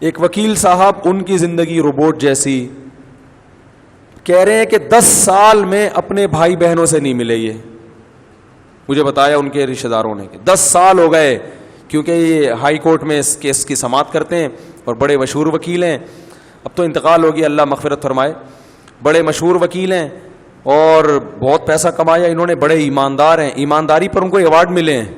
ایک وکیل صاحب، ان کی زندگی روبوٹ جیسی، کہہ رہے ہیں کہ 10 سال میں اپنے بھائی بہنوں سے نہیں ملے. یہ مجھے بتایا ان کے رشتہ داروں نے کہ 10 سال ہو گئے، کیونکہ یہ ہائی کورٹ میں اس کیس کی سماعت کرتے ہیں اور بڑے مشہور وکیل ہیں. اب تو انتقال ہو گیا، اللہ مغفرت فرمائے. بڑے مشہور وکیل ہیں اور بہت پیسہ کمایا انہوں نے، بڑے ایماندار ہیں. ایمانداری پر ان کو ایوارڈ ملے ہیں.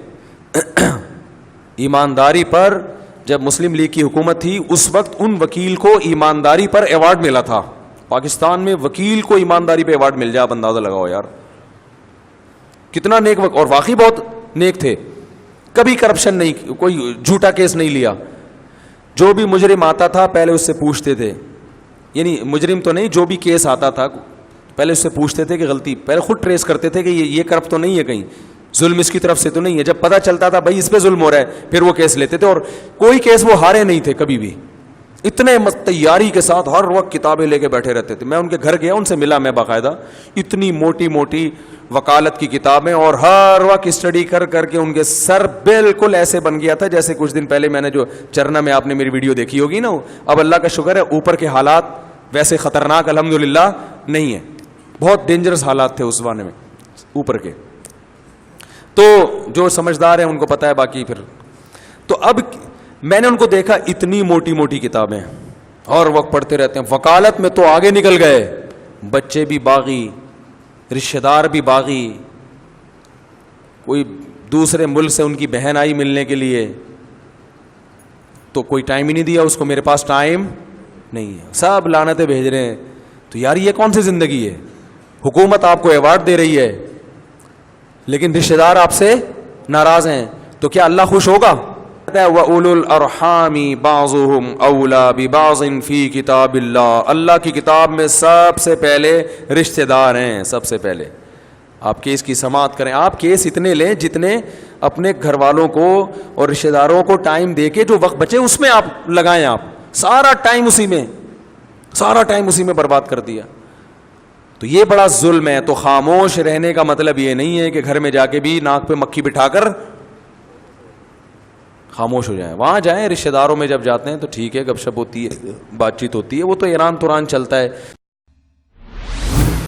ایمانداری پر جب مسلم لیگ کی حکومت تھی اس وقت ان وکیل کو ایمانداری پر ایوارڈ ملا تھا. پاکستان میں وکیل کو ایمانداری پہ ایوارڈ مل جائے، آپ اندازہ لگاؤ یار کتنا نیک اور واقعی بہت نیک تھے. کبھی کرپشن نہیں، کوئی جھوٹا کیس نہیں لیا. جو بھی مجرم آتا تھا پہلے اس سے پوچھتے تھے، یعنی مجرم تو نہیں، جو بھی کیس آتا تھا پہلے اس سے پوچھتے تھے کہ غلطی، پہلے خود ٹریس کرتے تھے کہ یہ کرپٹ تو نہیں ہے، کہیں ظلم اس کی طرف سے تو نہیں ہے. جب پتہ چلتا تھا بھائی اس پہ ظلم ہو رہا ہے پھر وہ کیس لیتے تھے. اور کوئی کیس وہ ہارے نہیں تھے کبھی بھی، اتنے تیاری کے ساتھ ہر وقت کتابیں لے کے بیٹھے رہتے تھے. میں ان کے گھر گیا، ان سے ملا میں باقاعدہ، اتنی موٹی موٹی وکالت کی کتابیں، اور ہر وقت اسٹڈی کر کر کے ان کے سر بالکل ایسے بن گیا تھا جیسے کچھ دن پہلے میں نے جو چرنا میں آپ نے میری ویڈیو دیکھی ہوگی نا. اب اللہ کا شکر ہے اوپر کے حالات ویسے خطرناک الحمدللہ نہیں ہے، بہت ڈینجرس حالات تھے اس زمانے میں اوپر کے. تو جو سمجھدار ہیں ان کو پتہ ہے. باقی پھر تو اب میں نے ان کو دیکھا اتنی موٹی موٹی کتابیں اور وقت پڑھتے رہتے ہیں. وکالت میں تو آگے نکل گئے، بچے بھی باغی، رشتہ دار بھی باغی. کوئی دوسرے ملک سے ان کی بہن آئی ملنے کے لیے تو کوئی ٹائم ہی نہیں دیا اس کو، میرے پاس ٹائم نہیں ہے، سب لعنتیں بھیج رہے ہیں. تو یار یہ کون سی زندگی ہے؟ حکومت آپ کو ایوارڈ دے رہی ہے لیکن رشتہ دار آپ سے ناراض ہیں، تو کیا اللہ خوش ہوگا؟ وَأُولُو الْأَرْحَامِ بَعْضُهُمْ أَوْلَى بِبَعْضٍ فِي كِتَابِ اللَّهِ. اللہ کی کتاب میں سب سے پہلے رشتہ دار ہیں. سب سے پہلے آپ کیس کی سماعت کریں، آپ کیس اتنے لیں جتنے اپنے گھر والوں کو اور رشتہ داروں کو ٹائم دے کے جو وقت بچے اس میں آپ لگائیں. آپ سارا ٹائم اسی میں برباد کر دیا. تو یہ بڑا ظلم ہے. تو خاموش رہنے کا مطلب یہ نہیں ہے کہ گھر میں جا کے بھی ناک پہ مکھی بٹھا کر خاموش ہو جائیں. وہاں جائیں، رشتہ داروں میں جب جاتے ہیں تو ٹھیک ہے، گپ شپ ہوتی ہے، بات چیت ہوتی ہے، وہ تو ایران توران چلتا ہے.